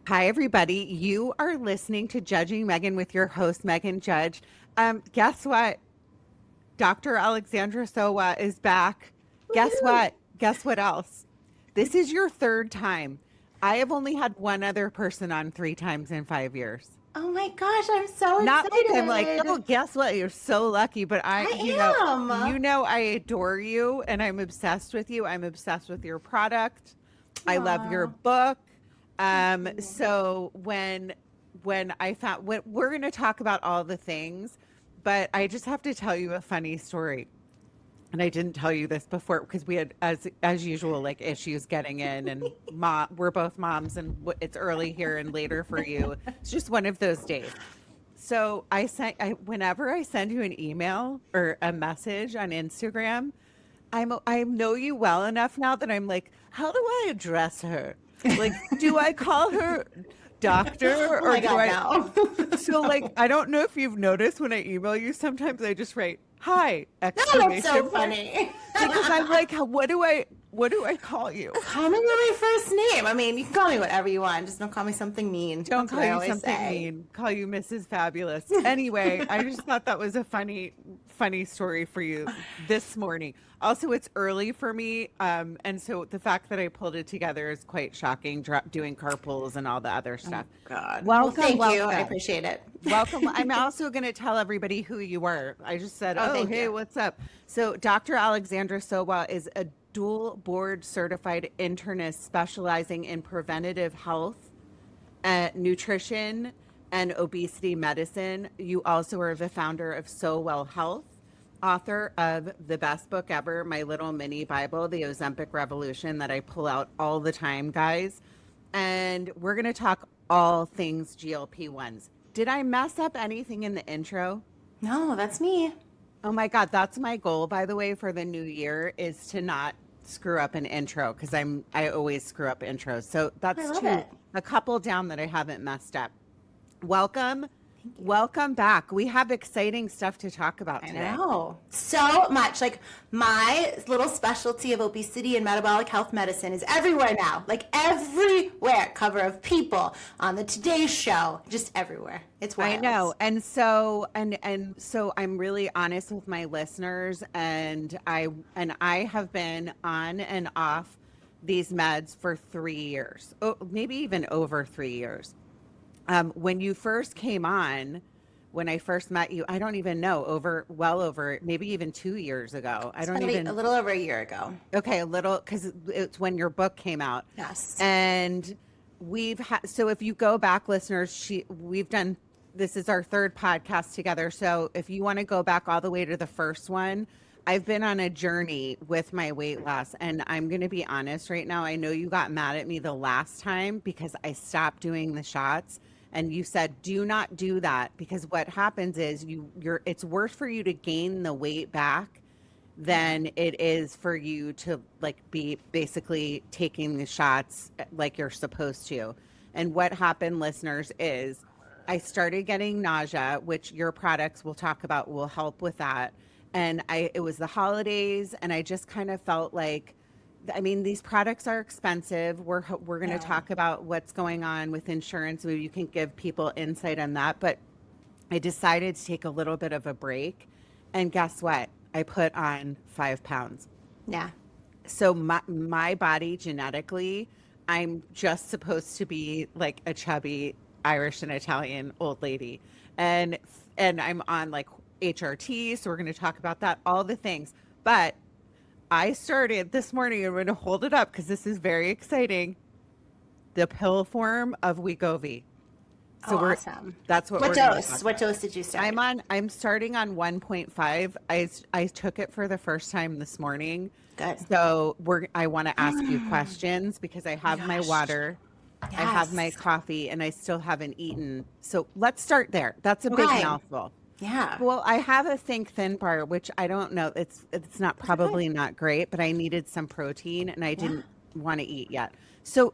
Hi, everybody. You are listening to Judging Meghan with your host, Meghan Judge. Guess what? Dr. Alexandra Sowa is back. Guess Woohoo! what? Guess what else? This is your third time. I have only had one other person on 3 times in 5 years. Oh my gosh, I'm so Not like I'm like, oh, excited. guess what? You're so lucky. But I am. I adore you and I'm obsessed with you. I'm obsessed with your product. I love your Aw, book. thank you. So when I found we're going to talk about all the things, but I just have to tell you a funny story. And I didn't tell you this before because we had, as usual, like issues getting in, and we're both moms, and it's early here and later for you. It's just one of those days. So whenever I send you an email or a message on Instagram, I know you well enough now that I'm like, how do I address her? Like, do I call her doctor Oh or my do God, I? no. So like, I don't know if you've noticed when I email you, sometimes I just write hi No, that's so exclamation point funny. because I'm like, what do I call you? Call me by my first name. I mean, you can call me whatever you want. Just don't call me something mean. Don't That's call what I you always something say. mean. Call you Mrs. Fabulous. Anyway, I just thought that was a funny story for you this morning. Also, it's early for me, and so the fact that I pulled it together is quite shocking. Doing carpools and all the other Oh stuff. God. Well, Welcome, thank you. I welcome, appreciate it. welcome. I'm also going to tell everybody who you were. I just said, Oh, oh, thank hey, you. what's up? So, Dr. Alexandra Sowa is a dual board certified internist specializing in preventative health, nutrition, and obesity medicine. You also are the founder of So Well Health, author of the best book ever, my little mini Bible, The Ozempic Revolution, that I pull out all the time, guys. And we're going to talk all things GLP-1s. Did I mess up anything in the intro? No, that's me. Oh my God, that's my goal, by the way, for the new year is to not screw up an intro because I always screw up intros. So I that's love it. a couple down that I haven't messed up. Welcome. Thank you. Welcome back. We have exciting stuff to talk about I today. know. So much. Like my little specialty of obesity and metabolic health medicine is everywhere now. Like everywhere. Cover of People, on the Today Show, just everywhere. It's I wild. know. And so I'm really honest with my listeners and I have been on and off these meds for 3 years. Oh, maybe even over 3 years. When you first came on, when I first met you, I don't even know, well over, maybe even 2 years ago. I It's don't probably a even, little over a year ago. okay, a little, because it's when your book came out. Yes. And we've had, so if you go back, listeners, we've done, this is our third podcast together. So if you want to go back all the way to the first one, I've been on a journey with my weight loss. And I'm going to be honest right now. I know you got mad at me the last time because I stopped doing the shots. And you said, do not do that because what happens is it's worse for you to gain the weight back than it is for you to like be basically taking the shots like you're supposed to. And what happened, listeners, is I started getting nausea, which your products we'll talk about will help with that. And it was the holidays and I just kind of felt like, I mean, these products are expensive. We're going to Yeah. talk about what's going on with insurance. Maybe you can give people insight on that. But I decided to take a little bit of a break. And guess what? I put on 5 pounds. Yeah. So my body genetically, I'm just supposed to be like a chubby Irish and Italian old lady. And I'm on like HRT, so we're going to talk about that, all the things. But I started this morning, I'm going to hold it up because this is very exciting. The pill form of Wegovy. So Oh, awesome. that's what What we're going to dose? talk What about. dose did you start? I'm starting on 1.5. I took it for the first time this morning. Good. So I want to ask you questions because I have my Gosh. water, I have my Yes. coffee, and I still haven't eaten. So let's start there. That's a big Okay. mouthful. Yeah. Well, I have a Think Thin bar, which I don't know. It's not Those are good. probably not great, but I needed some protein and I Yeah. didn't want to eat yet. So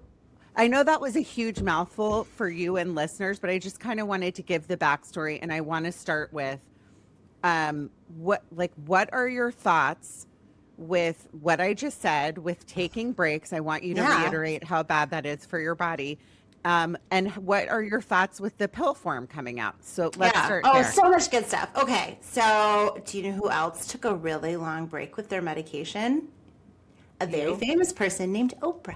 I know that was a huge mouthful for you and listeners, but I just kind of wanted to give the backstory, and I want to start with what are your thoughts with what I just said with taking breaks? I want you to Yeah. reiterate how bad that is for your body. And what are your thoughts with the pill form coming out? So let's Yeah. start Oh, there. so much good stuff. Okay. So, do you know who else took a really long break with their medication? A very You? famous person named Oprah.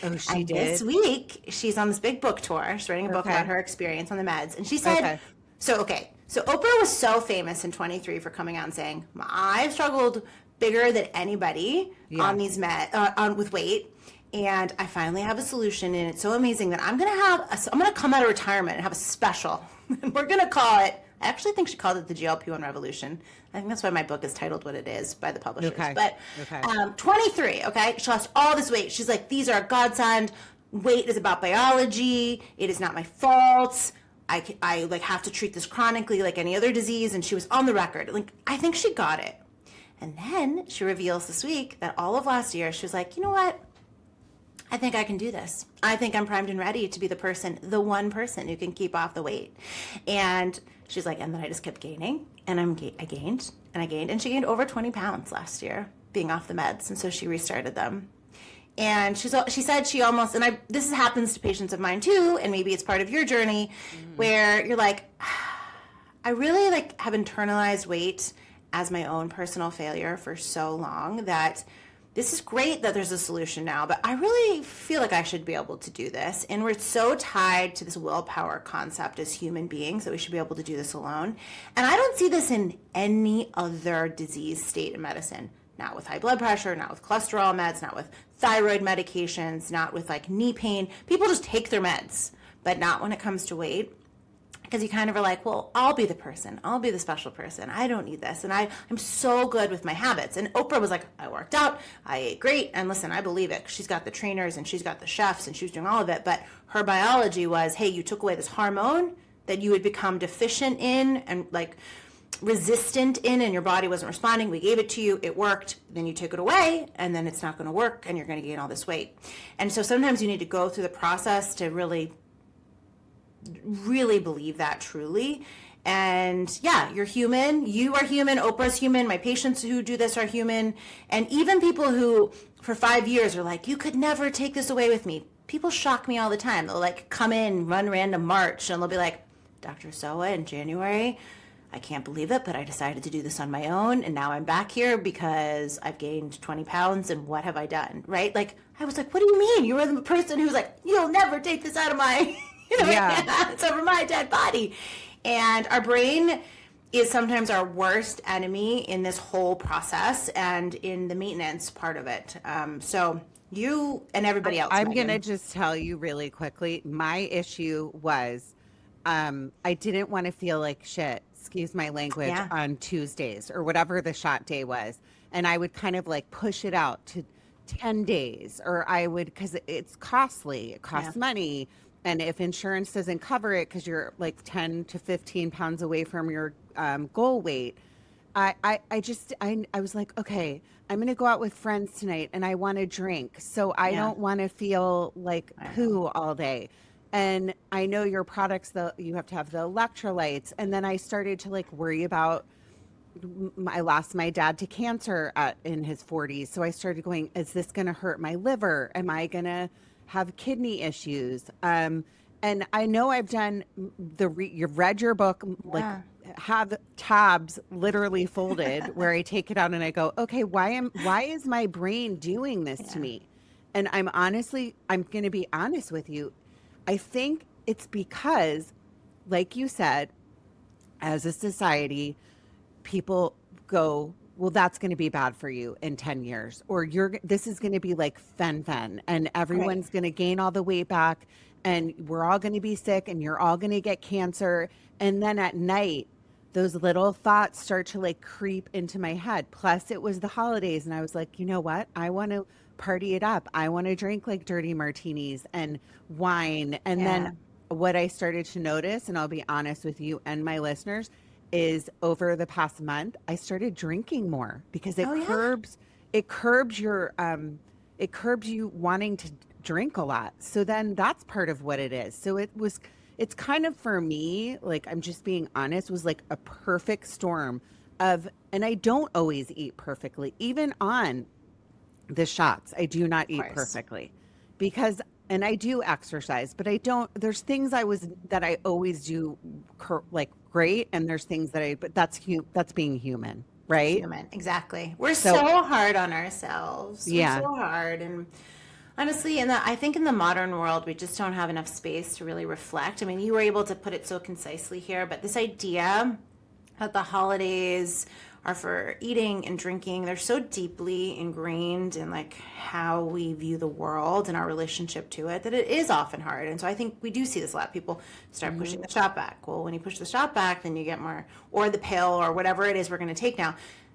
Oh, she And this did? week, she's on this big book tour. She's writing a book about Okay. her experience on the meds. And she said, Okay. so Oprah was so famous in 23 for coming out and saying, I've struggled bigger than anybody Yeah. on these with weight. And I finally have a solution. And it's so amazing that I'm going to come out of retirement and have a special. And we're going to call it, I actually think she called it the GLP-1 Revolution. I think that's why my book is titled what it is by the publishers. Okay. But Okay. 23, okay? She lost all this weight. She's like, these are a godsend. Weight is about biology. It is not my fault. I like have to treat this chronically like any other disease. And she was on the record. Like, I think she got it. And then she reveals this week that all of last year, she was like, you know what? I think I can do this. I think I'm primed and ready to be the one person who can keep off the weight. And she's like, and then I just kept gaining, and I gained, and she gained over 20 pounds last year being off the meds, and so she restarted them. And she said she almost, and this happens to patients of mine too, and maybe it's part of your journey, where you're like, I really like have internalized weight as my own personal failure for so long that this is great that there's a solution now, but I really feel like I should be able to do this. And we're so tied to this willpower concept as human beings that we should be able to do this alone. And I don't see this in any other disease state in medicine. Not with high blood pressure, not with cholesterol meds, not with thyroid medications, not with like knee pain. People just take their meds, but not when it comes to weight. Because you kind of are like, well, I'll be the person. I'll be the special person. I don't need this. And I'm so good with my habits. And Oprah was like, I worked out. I ate great. And listen, I believe it. She's got the trainers and she's got the chefs and she was doing all of it. But her biology was, hey, you took away this hormone that you had become deficient in and like resistant in and your body wasn't responding. We gave it to you. It worked. Then you took it away and then it's not going to work and you're going to gain all this weight. And so sometimes you need to go through the process to really believe that truly. And yeah, you're human. You are human. Oprah's human. My patients who do this are human. And even people who for 5 years are like, you could never take this away with me. People shock me all the time. They'll like come in, run random march, and they'll be like, Dr. Sowa, in January, I can't believe it, but I decided to do this on my own. And now I'm back here because I've gained 20 pounds. And what have I done? Right? Like, I was like, what do you mean? You were the person who's like, you'll never take this out of my it's over my dead body. And our brain is sometimes our worst enemy in this whole process and in the maintenance part of it. So you and everybody else. I'm Meghan. going to just tell you really quickly. My issue was I didn't want to feel like shit, excuse my language, on Tuesdays or whatever the shot day was. And I would kind of like push it out to 10 days or I would, because it's costly. It costs money. And if insurance doesn't cover it because you're like 10 to 15 pounds away from your goal weight, I was like, okay, I'm going to go out with friends tonight and I want to drink. So I don't want to feel like poo all day. And I know your products, you have to have the electrolytes. And then I started to like worry about, I lost my dad to cancer in his 40s. So I started going, is this going to hurt my liver? Am I going to have kidney issues? And I know I've done you've read your book, like have tabs literally folded where I take it out and I go, okay, why is my brain doing this to me? And I'm going to be honest with you. I think it's because, like you said, as a society, people go, well, that's going to be bad for you in 10 years, or this is going to be like fen, and everyone's going to gain all the weight back and we're all going to be sick and you're all going to get cancer. And then at night, those little thoughts start to like creep into my head. Plus it was the holidays and I was like, you know what? I want to party it up. I want to drink like dirty martinis and wine. And then what I started to notice, and I'll be honest with you and my listeners, is over the past month, I started drinking more because it curbs you wanting to drink a lot. So then that's part of what it is. So it's kind of, for me, like, I'm just being honest, was like a perfect storm of, and I don't always eat perfectly, even on the shots. I do not eat perfectly because and I do exercise, but I don't, there's things that I always do like great. And there's things but that's being human, right? Human, exactly. We're So, so hard on ourselves. We're yeah. so hard. And honestly, I think in the modern world, we just don't have enough space to really reflect. I mean, you were able to put it so concisely here, but this idea that the holidays are for eating and drinking, they're so deeply ingrained in like how we view the world and our relationship to it that it is often hard. And so I think we do see this a lot. People start pushing the shot back. Well, when you push the shot back, then you get more, or the pill or whatever it is we're going to take now.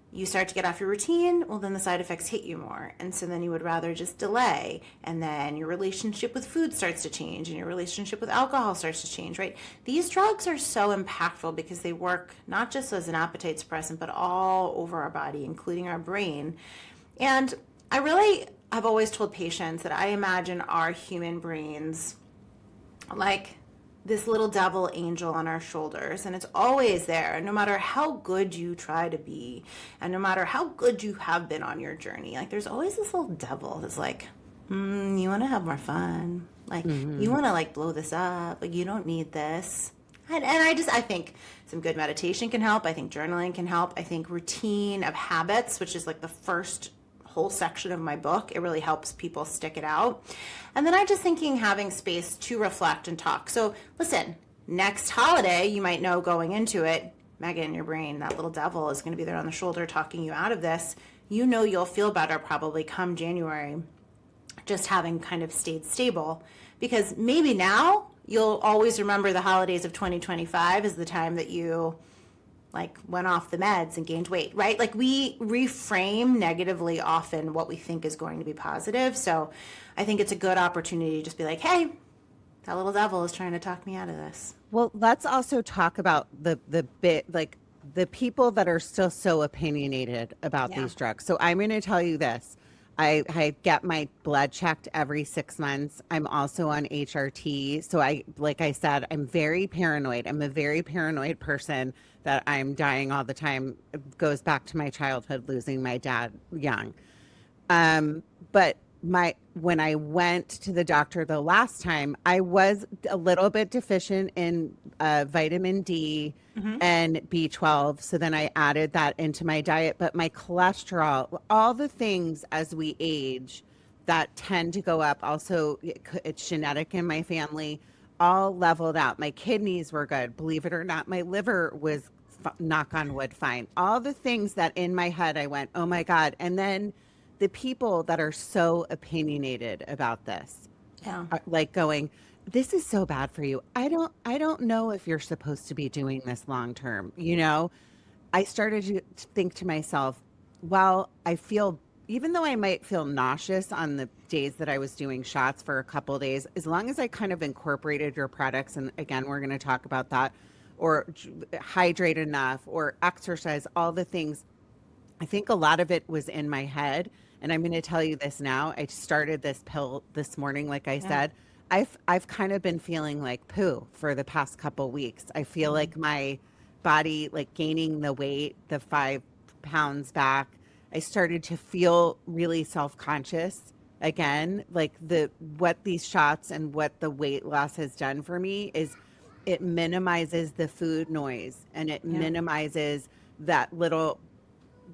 You start to get off your routine, well, then the side effects hit you more. And so then you would rather just delay. And then your relationship with food starts to change and your relationship with alcohol starts to change, right? These drugs are so impactful because they work not just as an appetite suppressant, but all over our body, including our brain. And I've always told patients that I imagine our human brains like this little devil angel on our shoulders, and it's always there. And no matter how good you try to be, and no matter how good you have been on your journey, like there's always this little devil that's like, you want to have more fun, like you want to like blow this up, like you don't need this. And I think some good meditation can help. I think journaling can help. I think routine of habits, which is like the first whole section of my book, it really helps people stick it out. And then I just thinking having space to reflect and talk. So listen, next holiday, you might know going into it, Meghan, your brain, that little devil is going to be there on the shoulder talking you out of this. You know you'll feel better probably come January, just having kind of stayed stable. Because maybe now you'll always remember the holidays of 2025 as the time that you like went off the meds and gained weight, right? Like we reframe negatively often what we think is going to be positive. So I think it's a good opportunity to just be like, hey, that little devil is trying to talk me out of this. Well, let's also talk about the bit, like the people that are still so opinionated about these drugs. So I'm going to tell you this. I get my blood checked every 6 months. I'm also on HRT. So like I said, I'm very paranoid. I'm a very paranoid person that I'm dying all the time. It goes back to my childhood, losing my dad young. But when I went to the doctor the last time, I was a little bit deficient in vitamin D and B12. So then I added that into my diet. But my cholesterol, all the things as we age that tend to go up, also it's genetic in my family, all leveled out. My kidneys were good. Believe it or not, my liver was, knock on wood, fine. All the things that in my head I went, oh my God. And then the people that are so opinionated about this, are like going, this is so bad for you. I don't know if you're supposed to be doing this long term. You know, I started to think to myself, well, I feel, even though I might feel nauseous on the days that I was doing shots for a couple of days, as long as I kind of incorporated your products, and again, we're going to talk about that, or hydrate enough or exercise, all the things, I think a lot of it was in my head. And I'm going to tell you this now. I started this pill this morning. Like I said, I've kind of been feeling like poo for the past couple weeks. I feel like my body, like gaining the weight, the 5 pounds back. I started to feel really self-conscious again. Like what these shots and what the weight loss has done for me is it minimizes the food noise, and it minimizes that little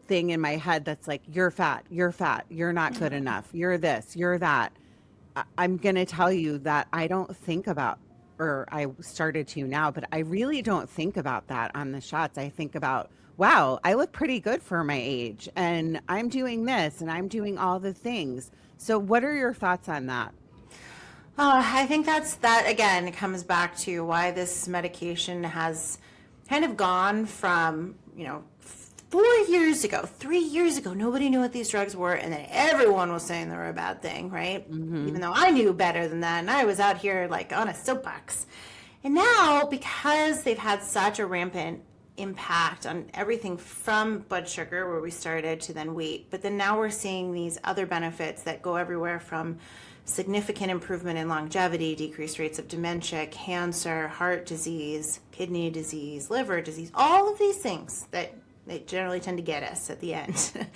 thing in my head that's like, you're fat, you're not good enough, you're this, you're that. I'm going to tell you that I don't think about, or I started to now, but I really don't think about that on the shots. I think about, wow, I look pretty good for my age, and I'm doing this, and I'm doing all the things. So what are your thoughts on that? I think that again, it comes back to why this medication has kind of gone from, 4 years ago, 3 years ago, nobody knew what these drugs were, and then everyone was saying they were a bad thing, right? Even though I knew better than that, and I was out here like on a soapbox. And now, because they've had such a rampant impact on everything from blood sugar, where we started, to then weight, but then now we're seeing these other benefits that go everywhere from significant improvement in longevity, decreased rates of dementia, cancer, heart disease, kidney disease, liver disease, all of these things that They generally tend to get us at the end.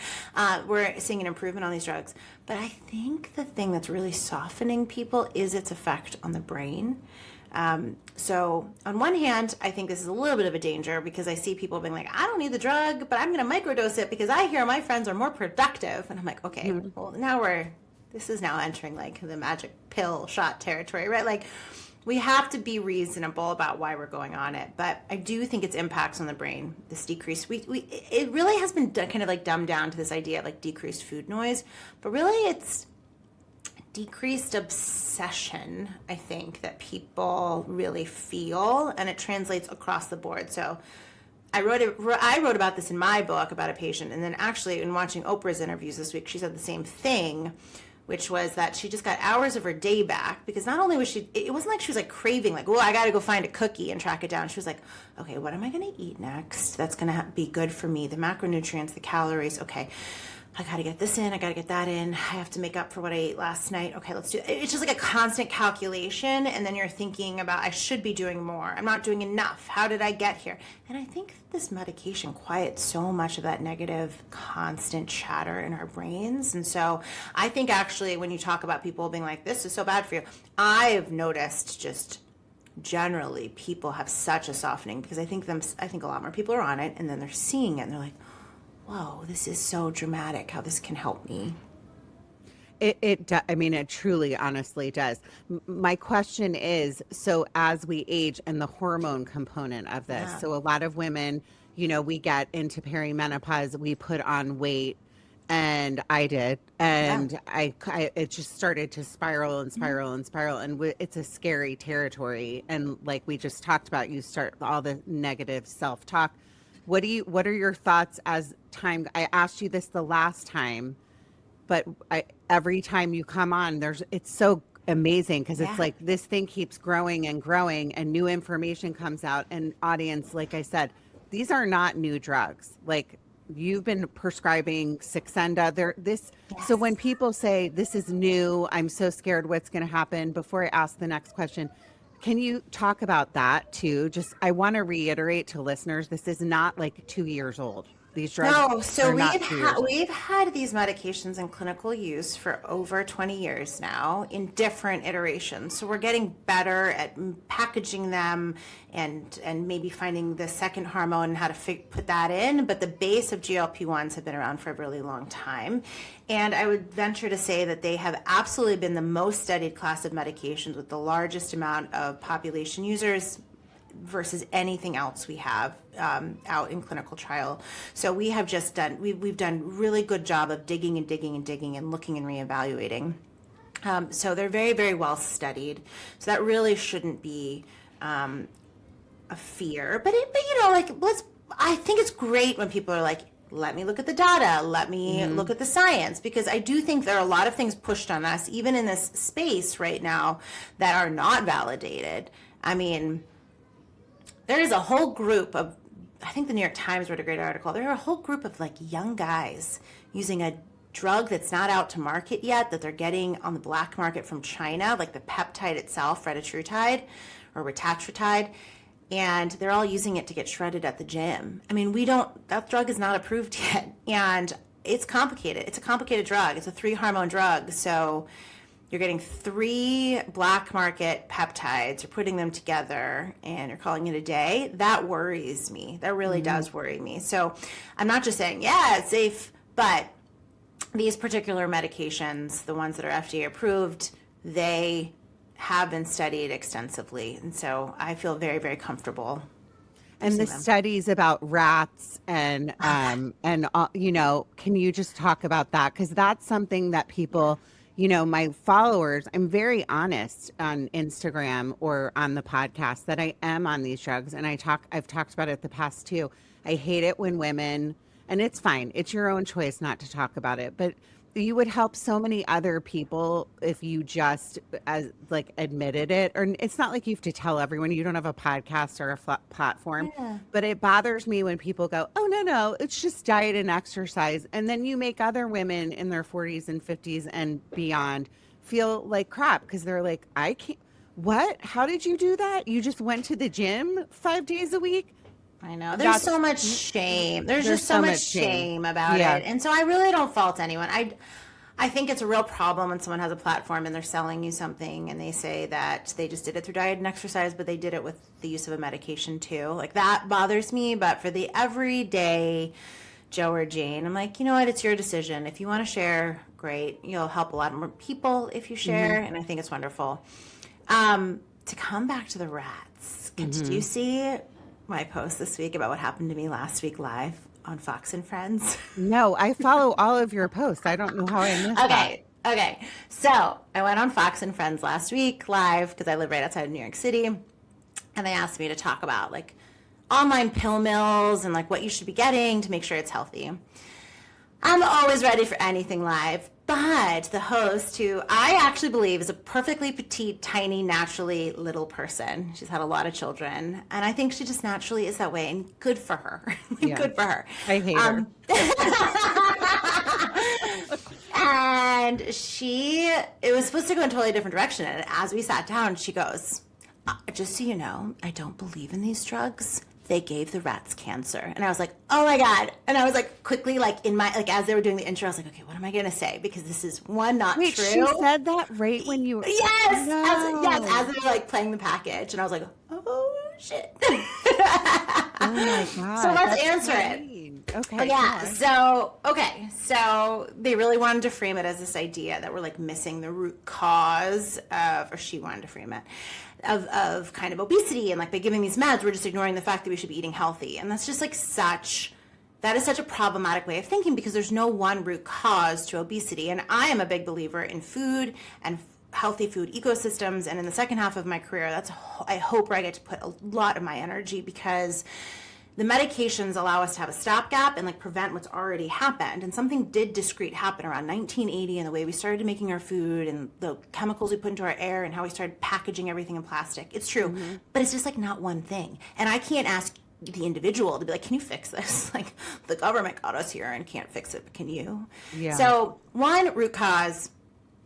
We're seeing an improvement on these drugs. But I think the thing that's really softening people is its effect on the brain. So on one hand, I think this is a little bit of a danger because I see people being like, I don't need the drug, but I'm going to microdose it because I hear my friends are more productive. And I'm like, okay, well, this is now entering like the magic pill shot territory, right? Like we have to be reasonable about why we're going on it. But I do think its impacts on the brain, this decrease, it really has been kind of like dumbed down to this idea of like decreased food noise, but really it's decreased obsession, I think, that people really feel, and it translates across the board. So I wrote about this in my book about a patient, and then actually in watching Oprah's interviews this week, she said the same thing, which was that she just got hours of her day back because not only was it wasn't like she was like craving, like, oh, I got to go find a cookie and track it down. She was like, okay, what am I going to eat next that's going to be good for me? The macronutrients, the calories, okay. I got to get this in. I got to get that in. I have to make up for what I ate last night. Okay, let's do it. It's just like a constant calculation. And then you're thinking about, I should be doing more. I'm not doing enough. How did I get here? And I think this medication quiets so much of that negative, constant chatter in our brains. And so I think actually when you talk about people being like, this is so bad for you, I've noticed just generally people have such a softening because I think a lot more people are on it and then they're seeing it and they're like, whoa, this is so dramatic how this can help me. I mean, it truly, honestly does. My question is, so as we age and the hormone component of this, so a lot of women, we get into perimenopause, we put on weight, and I did, and it just started to spiral and spiral and spiral, and it's a scary territory. And like we just talked about, you start all the negative self-talk. What are your thoughts as time? I asked you this the last time, but every time you come on, it's so amazing because it's like this thing keeps growing and growing and new information comes out. And audience, like I said, these are not new drugs. Like you've been prescribing Saxenda. So when people say this is new, I'm so scared what's going to happen. Before I ask the next question, can you talk about that too? Just, I want to reiterate to listeners, this is not like 2 years old. These drugs No, so we've had these medications in clinical use for over 20 years now in different iterations. So we're getting better at packaging them and maybe finding the second hormone and how to put that in. But the base of GLP-1s have been around for a really long time. And I would venture to say that they have absolutely been the most studied class of medications with the largest amount of population users versus anything else we have out in clinical trial. So we have just done, we've done really good job of digging and digging and digging and looking and reevaluating. So they're very, very well studied. So that really shouldn't be a fear. But I think it's great when people are like, let me look at the data, let me look at the science, because I do think there are a lot of things pushed on us, even in this space right now, that are not validated. I mean, there is a whole group of, I think the New York Times wrote a great article. There are a whole group of like young guys using a drug that's not out to market yet, that they're getting on the black market from China, like the peptide itself, retatrutide or retatrutide, and they're all using it to get shredded at the gym. I mean, that drug is not approved yet, and it's complicated. It's a complicated drug. It's a 3-hormone drug, so you're getting 3 black market peptides, you're putting them together, and you're calling it a day. That worries me. That really does worry me. So I'm not just saying, yeah, it's safe, but these particular medications, the ones that are FDA approved, they have been studied extensively. And so I feel very, very comfortable. And the studies about rats and can you just talk about that? Because that's something that people... my followers, I'm very honest on Instagram or on the podcast that I am on these drugs. And I've talked about it the past too. I hate it when women, and it's fine. It's your own choice not to talk about it, but you would help so many other people if you just admitted it. Or it's not like you have to tell everyone. You don't have a podcast or a platform, but it bothers me when people go, oh no, it's just diet and exercise. And then you make other women in their 40s and 50s and beyond feel like crap because they're like, I can't, what? How did you do that? You just went to the gym 5 days a week? I know. There's so much shame. There's just so much shame about it. And so I really don't fault anyone. I think it's a real problem when someone has a platform and they're selling you something and they say that they just did it through diet and exercise, but they did it with the use of a medication too. Like, that bothers me. But for the everyday Joe or Jane, I'm like, you know what? It's your decision. If you want to share, great. You'll help a lot more people if you share. And I think it's wonderful. To come back to the rats, did you see my post this week about what happened to me last week live on Fox and Friends? No, I follow all of your posts. I don't know how I missed that. Okay. So I went on Fox and Friends last week live because I live right outside of New York City. And they asked me to talk about like online pill mills and like what you should be getting to make sure it's healthy. I'm always ready for anything live. But the host, who I actually believe is a perfectly petite, tiny, naturally little person. She's had a lot of children. And I think she just naturally is that way. And good for her. Good for her. I hate her. And it was supposed to go in a totally different direction. And as we sat down, she goes, just so you know, I don't believe in these drugs. They gave the rats cancer. And I was like, oh my God. And I was like, quickly, like in my, like as they were doing the intro, I was like, okay, what am I going to say? Because this is not true. She said that right when you were. Yes. No. As they were like playing the package. And I was like, oh shit. Oh my God. So let's answer it. Okay. Yeah. So they really wanted to frame it as this idea that we're like missing the root cause of, or she wanted to frame it, of kind of obesity, and like by giving these meds, we're just ignoring the fact that we should be eating healthy. And that's just like that is such a problematic way of thinking, because there's no one root cause to obesity. And I am a big believer in food and healthy food ecosystems. And in the second half of my career, that's, I hope, where I get to put a lot of my energy, because the medications allow us to have a stopgap and like prevent what's already happened. And something did discrete happen around 1980 in the way we started making our food and the chemicals we put into our air and how we started packaging everything in plastic. It's true, but it's just like not one thing. And I can't ask the individual to be like, can you fix this? Like, the government got us here and can't fix it, but can you? Yeah. So one root cause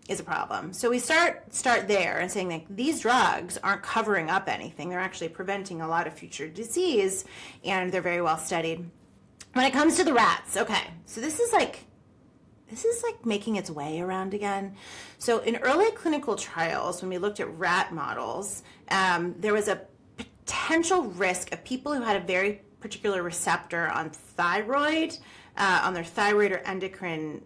is a problem. So we start there and saying like these drugs aren't covering up anything. They're actually preventing a lot of future disease, and they're very well studied. When it comes to the rats, okay, so this is like making its way around again. So in early clinical trials, when we looked at rat models, there was a potential risk of people who had a very particular receptor on thyroid, on their thyroid or endocrine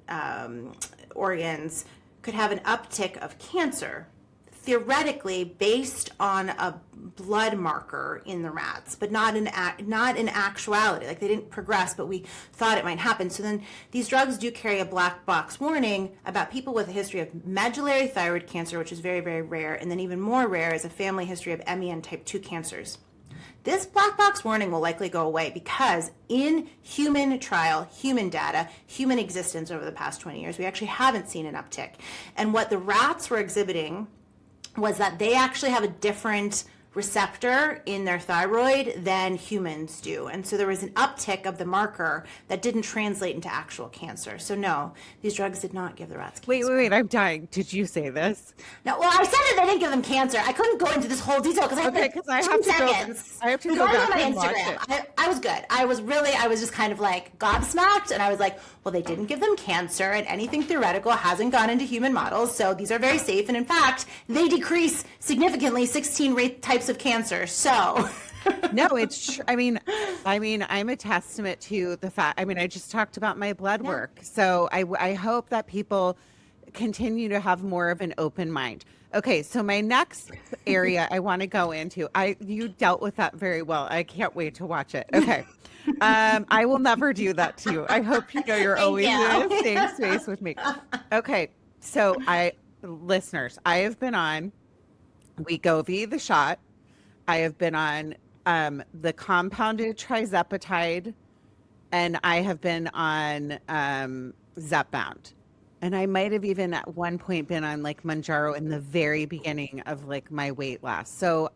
organs, could have an uptick of cancer, theoretically based on a blood marker in the rats, but not in actuality. Like, they didn't progress, but we thought it might happen. So then these drugs do carry a black box warning about people with a history of medullary thyroid cancer, which is very, very rare, and then even more rare is a family history of MEN type 2 cancers. This black box warning will likely go away because in human trial, human data, human existence over the past 20 years, we actually haven't seen an uptick. And what the rats were exhibiting was that they actually have a different receptor in their thyroid than humans do. And so there was an uptick of the marker that didn't translate into actual cancer. So no, these drugs did not give the rats cancer. Wait, I'm dying. Did you say this? No, well, I said that they didn't give them cancer. I couldn't go into this whole detail because I have I have to go back on my and watch Instagram. it. I was good. I was just kind of like gobsmacked, and I was like, well, they didn't give them cancer, and anything theoretical hasn't gone into human models, so these are very safe. And in fact, they decrease significantly 16 types of cancer. So no, it's I mean I'm a testament to the fact. I mean, I just talked about my blood work, so I hope that people continue to have more of an open mind. Okay, so my next area I want to go into, you dealt with that very well. I can't wait to watch it. Okay. I will never do that to you. I hope you know you're always in the same space with me. Okay, so listeners, I have been on Wegovy, the shot. I have been on the compounded Tirzepatide, and I have been on Zepbound. And I might have even at one point been on like Mounjaro in the very beginning of like my weight loss. So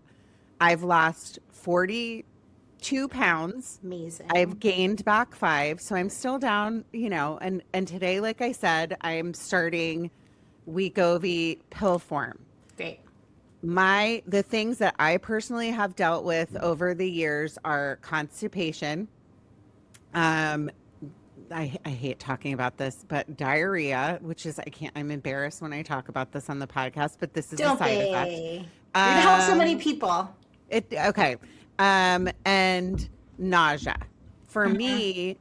I've lost 42 pounds. Amazing. I've gained back 5. So I'm still down, and today, like I said, I'm starting Wegovy pill form. Great. The things that I personally have dealt with over the years are constipation. Um, I hate talking about this, but diarrhea, which is I'm embarrassed when I talk about this on the podcast, but this is a Don't side effect. be. You're gonna help so many people. Okay. And nausea. For me,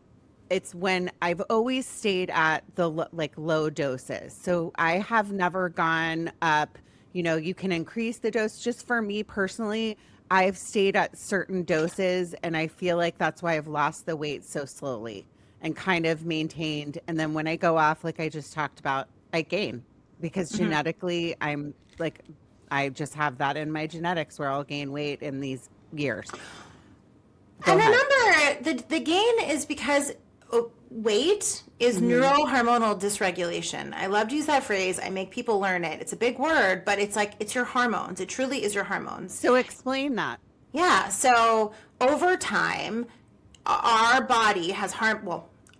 it's when I've always stayed at the like low doses. So I have never gone up, you can increase the dose. Just for me personally, I've stayed at certain doses and I feel like that's why I've lost the weight so slowly and kind of maintained. And then when I go off, like I just talked about, I gain because genetically I just have that in my genetics where I'll gain weight in these years. Go And ahead. remember, the gain is because weight is neurohormonal dysregulation. I love to use that phrase. I make people learn it. It's a big word, but it's your hormones. It truly is your hormones. So explain that. Yeah. So over time, our body has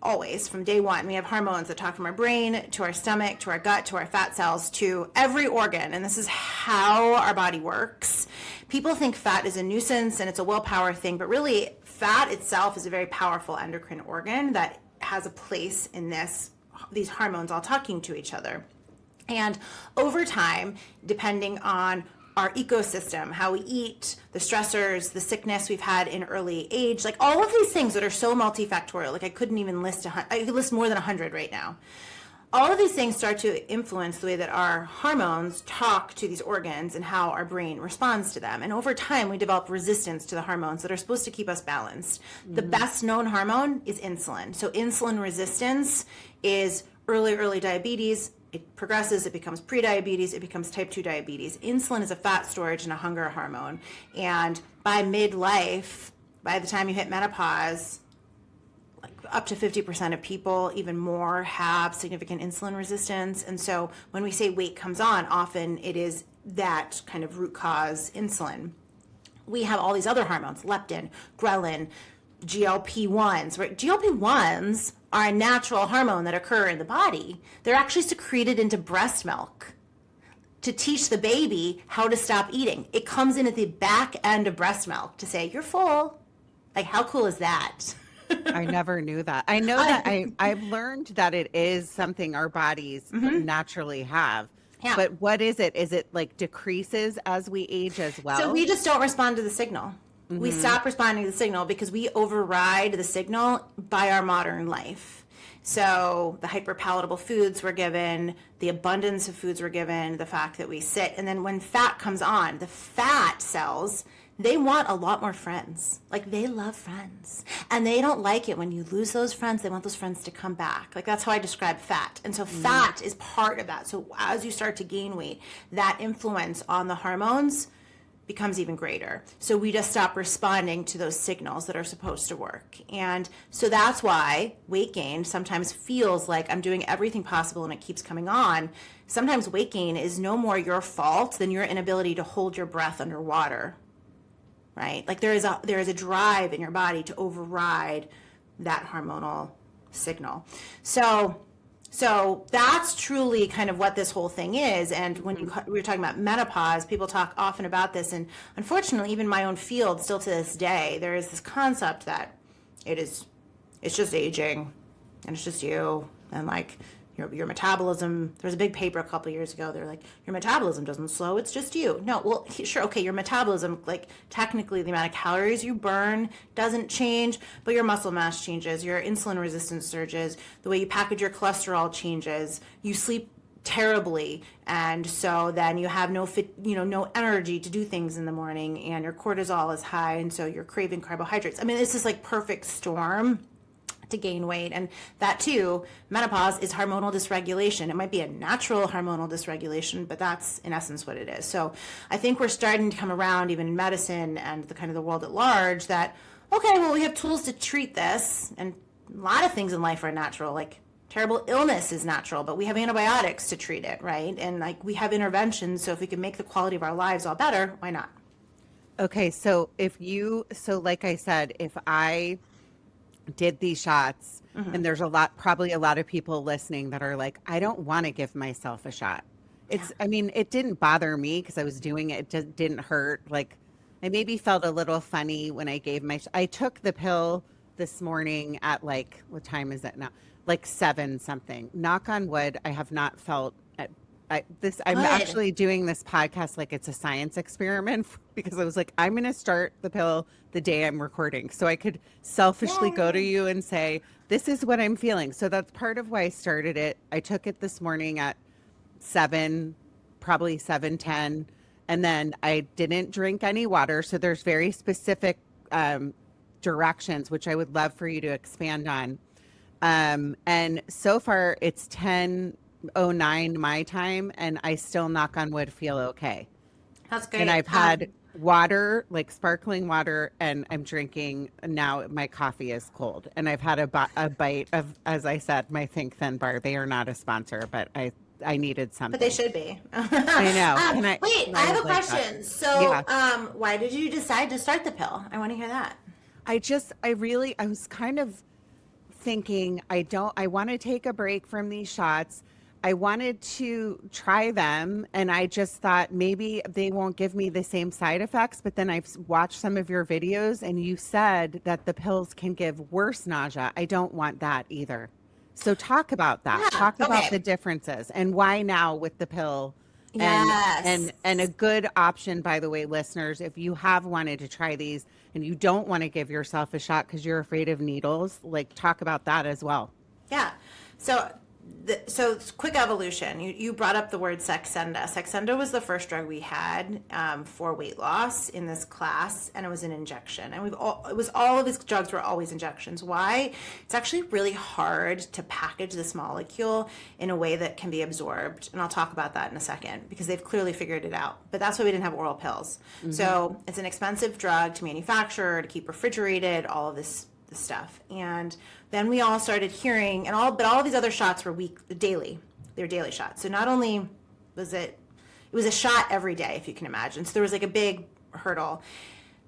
always from day one, we have hormones that talk from our brain to our stomach, to our gut, to our fat cells, to every organ. And this is how our body works. People think fat is a nuisance and it's a willpower thing, but really fat itself is a very powerful endocrine organ that has a place in these hormones all talking to each other. And over time, depending on our ecosystem, how we eat, the stressors, the sickness we've had in early age, like all of these things that are so multifactorial, like I couldn't even I could list more than 100 right now. All of these things start to influence the way that our hormones talk to these organs and how our brain responds to them. And over time, we develop resistance to the hormones that are supposed to keep us balanced. The best known hormone is insulin. So insulin resistance is early diabetes. It progresses, it becomes prediabetes, it becomes type 2 diabetes. Insulin is a fat storage and a hunger hormone. And by midlife, by the time you hit menopause, like up to 50% of people, even more, have significant insulin resistance. And so when we say weight comes on, often it is that kind of root cause, insulin. We have all these other hormones, leptin, ghrelin, GLP-1s, right? GLP-1s are a natural hormone that occur in the body. They're actually secreted into breast milk to teach the baby how to stop eating. It comes in at the back end of breast milk to say, you're full. Like, how cool is that? I never knew that. I know that I've learned that it is something our bodies naturally have. Yeah. But what is it? Is it like decreases as we age as well? So we just don't respond to the signal. We stop responding to the signal because we override the signal by our modern life. So the hyperpalatable foods we're given, the abundance of foods we're given, the fact that we sit, and then when fat comes on, the fat cells, they want a lot more friends. Like, they love friends. And they don't like it when you lose those friends. They want those friends to come back. Like, that's how I describe fat. And so fat is part of that. So as you start to gain weight, that influence on the hormones becomes even greater. So we just stop responding to those signals that are supposed to work. And so that's why weight gain sometimes feels like I'm doing everything possible and it keeps coming on. Sometimes weight gain is no more your fault than your inability to hold your breath underwater, right? Like there is a drive in your body to override that hormonal signal. So that's truly kind of what this whole thing is. And when we were talking about menopause, people talk often about this. And unfortunately, even my own field, still to this day, there is this concept that it's just aging and it's just you. And like your metabolism, there was a big paper a couple of years ago. They're like, your metabolism doesn't slow. It's just you. No, well, sure. Okay. Your metabolism, like technically the amount of calories you burn doesn't change, but your muscle mass changes. Your insulin resistance surges. The way you package your cholesterol changes. You sleep terribly. And so then you have no energy to do things in the morning, and your cortisol is high. And so you're craving carbohydrates. I mean, it's this like perfect storm to gain weight. And that too, menopause is hormonal dysregulation. It might be a natural hormonal dysregulation, but that's in essence what it is. So I think we're starting to come around, even in medicine and the kind of the world at large, that, okay, well, we have tools to treat this, and a lot of things in life are natural, like terrible illness is natural, but we have antibiotics to treat it, right? And like we have interventions, so if we can make the quality of our lives all better, why not? Okay, so like I said, if I did these shots, and there's probably a lot of people listening that are like, I don't want to give myself a shot. I mean, it didn't bother me because I was doing it. It just didn't hurt. Like, I maybe felt a little funny when I gave I took the pill this morning at like, what time is it now? Like 7 something. Knock on wood, I have not felt I'm Good. actually doing this podcast like it's a science experiment because I was like, I'm going to start the pill the day I'm recording. So I could selfishly go to Yay. you and say, this is what I'm feeling. So that's part of why I started it. I took it this morning at 7, probably 7:10, and then I didn't drink any water. So there's very specific directions, which I would love for you to expand on. And so far it's 10:09 my time, and I still, knock on wood, feel okay. That's And great. I've had water, like sparkling water, and I'm drinking now. My coffee is cold, and I've had a bite of, as I said, my Think Thin bar. They are not a sponsor, but I needed But they something. should be. I know. Wait, I I have would a like that. question. So, Yeah. why did you decide to start the pill? I want to hear that. I was kind of thinking, I want to take a break from these shots. I wanted to try them, and I just thought maybe they won't give me the same side effects. But then I've watched some of your videos, and you said that the pills can give worse nausea. I don't want that either. So talk about that. Yeah. Talk about the Okay. differences and why now with the pill. And Yes. and a good option, by the way, listeners, if you have wanted to try these and you don't want to give yourself a shot because you're afraid of needles, like, talk about that as well. Yeah. So, it's quick evolution. You brought up the word Saxenda. Saxenda was the first drug we had for weight loss in this class, and it was an injection. And all of his drugs were always injections. Why? It's actually really hard to package this molecule in a way that can be absorbed, and I'll talk about that in a second because they've clearly figured it out. But that's why we didn't have oral pills. So it's an expensive drug to manufacture, to keep refrigerated, all of this stuff. And then we all started hearing, but all of these other shots were daily. They were daily shots. So not only was it was a shot every day, if you can imagine. So there was like a big hurdle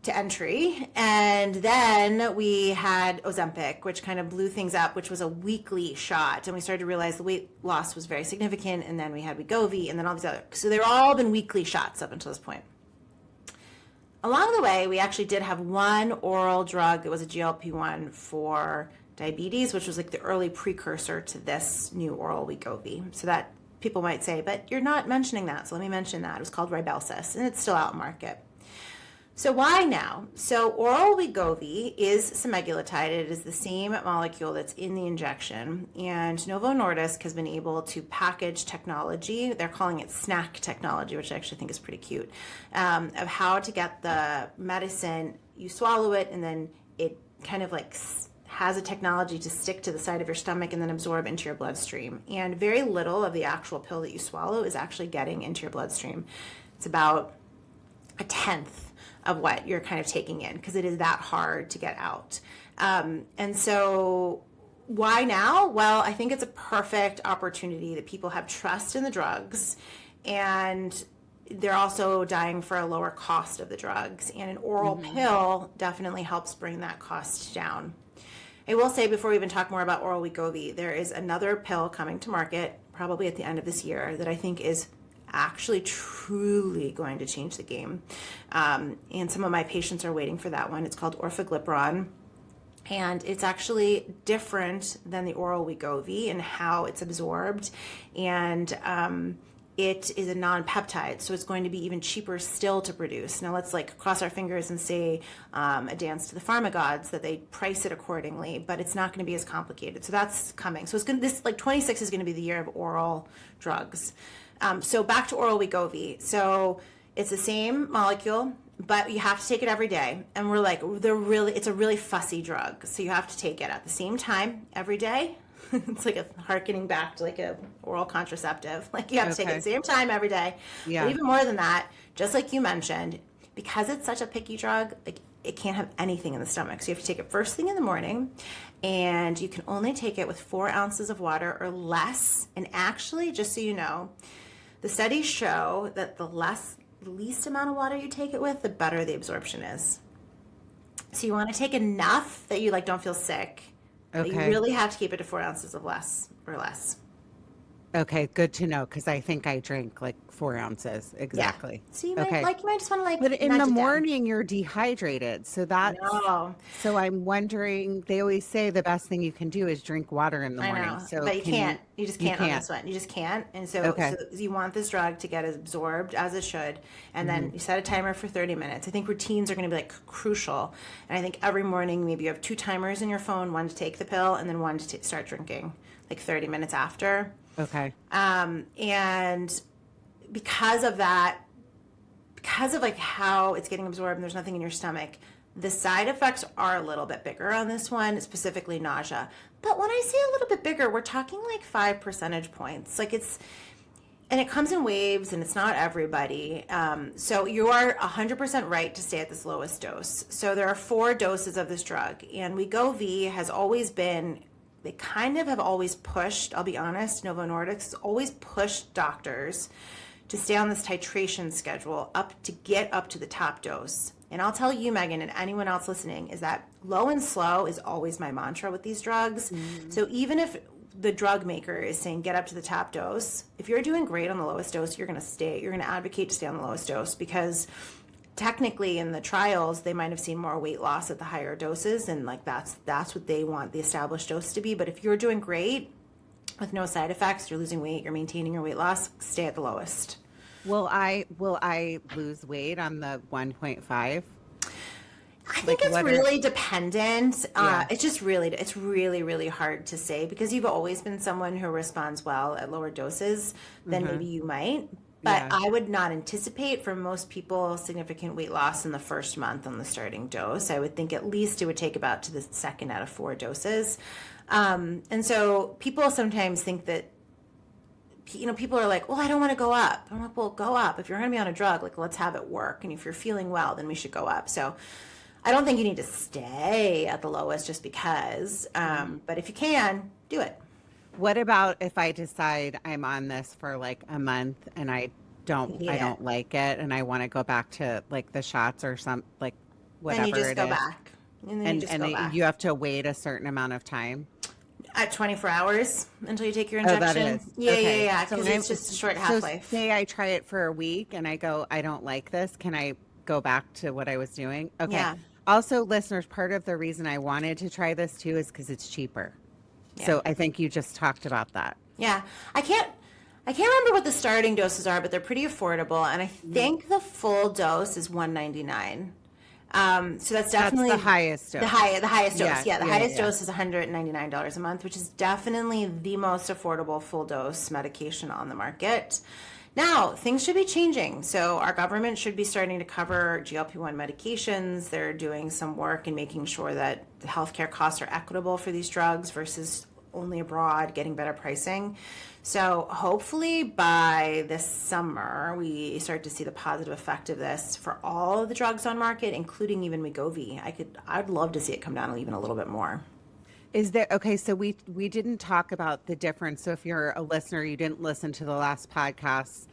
to entry. And then we had Ozempic, which kind of blew things up, which was a weekly shot. And we started to realize the weight loss was very significant. And then we had Wegovy and then all these other. So they've all been weekly shots up until this point. Along the way, we actually did have one oral drug that was a GLP-1 for diabetes, which was like the early precursor to this new oral Wegovy. So that people might say, but you're not mentioning that. So let me mention that. It was called Rybelsus, and it's still out in market. So why now? So oral Wegovy is semaglutide. It is the same molecule that's in the injection. And Novo Nordisk has been able to package technology. They're calling it snack technology, which I actually think is pretty cute, of how to get the medicine. You swallow it, and then it kind of like has a technology to stick to the side of your stomach and then absorb into your bloodstream. And very little of the actual pill that you swallow is actually getting into your bloodstream. It's about a tenth of what you're kind of taking in because it is that hard to get out. And so why now? Well, I think it's a perfect opportunity that people have trust in the drugs, and they're also dying for a lower cost of the drugs. And an oral pill definitely helps bring that cost down. I will say, before we even talk more about oral Wegovy, there is another pill coming to market probably at the end of this year that I think is actually truly going to change the game. And some of my patients are waiting for that one. It's called orforglipron. And it's actually different than the oral Wegovy in how it's absorbed. And it is a non-peptide, so it's going to be even cheaper still to produce. Now let's like cross our fingers and say a dance to the pharma gods that they price it accordingly, but it's not going to be as complicated. So that's coming. So it's going to, this like 26 is going to be the year of oral drugs. So back to oral Wegovy. So it's the same molecule, but you have to take it every day. And we're like, it's a really fussy drug. So you have to take it at the same time every day. It's like a harkening back to like a oral contraceptive. Like you have to take it at the same time every day. Yeah. But even more than that, just like you mentioned, because it's such a picky drug, like it can't have anything in the stomach. So you have to take it first thing in the morning, and you can only take it with 4 ounces of water or less. And actually, just so you know, the studies show that the least amount of water you take it with, the better the absorption is. So you want to take enough that you like don't feel sick. But you Okay. really have to keep it to 4 ounces of less or less. Okay, good to know because I think I drink like 4 ounces Yeah. exactly. So Okay. you might just want to But like in the nudge it down. morning, you're dehydrated. No, So I'm wondering, they always say the best thing you can do is drink water in the I morning. know, So but you can't. You just you can't on can't. this one. You just can't. And so Okay. you want this drug to get absorbed as it should, and then Hmm. you set a timer for 30 minutes. I think routines are going to be like crucial, and I think every morning maybe you have two timers in your phone: one to take the pill, and then one to start drinking, like 30 minutes after. Okay. And because of that, because of like how it's getting absorbed and there's nothing in your stomach, the side effects are a little bit bigger on this one, specifically nausea. But when I say a little bit bigger, we're talking like 5 percentage points. And it comes in waves and it's not everybody. So you are 100% right to stay at this lowest dose. So there are 4 doses of this drug, and Wegovy has always been, they kind of have always pushed, I'll be honest, Novo Nordisk has always pushed doctors to stay on this titration schedule up to get up to the top dose. And I'll tell you, Meghan, and anyone else listening, is that low and slow is always my mantra with these drugs. So even if the drug maker is saying get up to the top dose, if you're doing great on the lowest dose, you're going to advocate to stay on the lowest dose, because technically in the trials they might have seen more weight loss at the higher doses, and like that's what they want the established dose to be. But if you're doing great with no side effects, you're losing weight, you're maintaining your weight loss, stay at the lowest. Will I lose weight on the 1.5? I think it's really dependent. Yeah. It's really, really hard to say, because you've always been someone who responds well at lower doses than maybe you might. But Yeah. I would not anticipate for most people significant weight loss in the first month on the starting dose. I would think at least it would take about to the second out of 4 doses. And so people sometimes think that, people are like, well, I don't want to go up. I'm like, well, go up. If you're going to be on a drug, like, let's have it work. And if you're feeling well, then we should go up. So I don't think you need to stay at the lowest just because. But if you can, do it. What about if I decide I'm on this for like a month and I don't like it and I want to go back to like the shots or like whatever Then you just it go is. back. And then you just go back. You have to wait a certain amount of time. At 24 hours until you take your Oh, injection. that is. Yeah, Okay. yeah, because it's just a short half-life. So say I try it for a week and I go, I don't like this. Can I go back to what I was doing? Okay. Yeah. Also, listeners, part of the reason I wanted to try this too is because it's cheaper. Yeah. So I think you just talked about that. Yeah. I can't remember what the starting doses are, but they're pretty affordable. And I think the full dose is $199. So that's definitely the highest dose. The highest dose. Yeah, The yeah, highest yeah. dose is $199 a month, which is definitely the most affordable full dose medication on the market. Now, things should be changing. So our government should be starting to cover GLP-1 medications. They're doing some work in making sure that the healthcare costs are equitable for these drugs versus only abroad, getting better pricing. So hopefully by this summer, we start to see the positive effect of this for all of the drugs on market, including even Wegovy. I'd love to see it come down even a little bit more. Is there, okay, so we didn't talk about the difference. So if you're a listener, you didn't listen to the last podcast,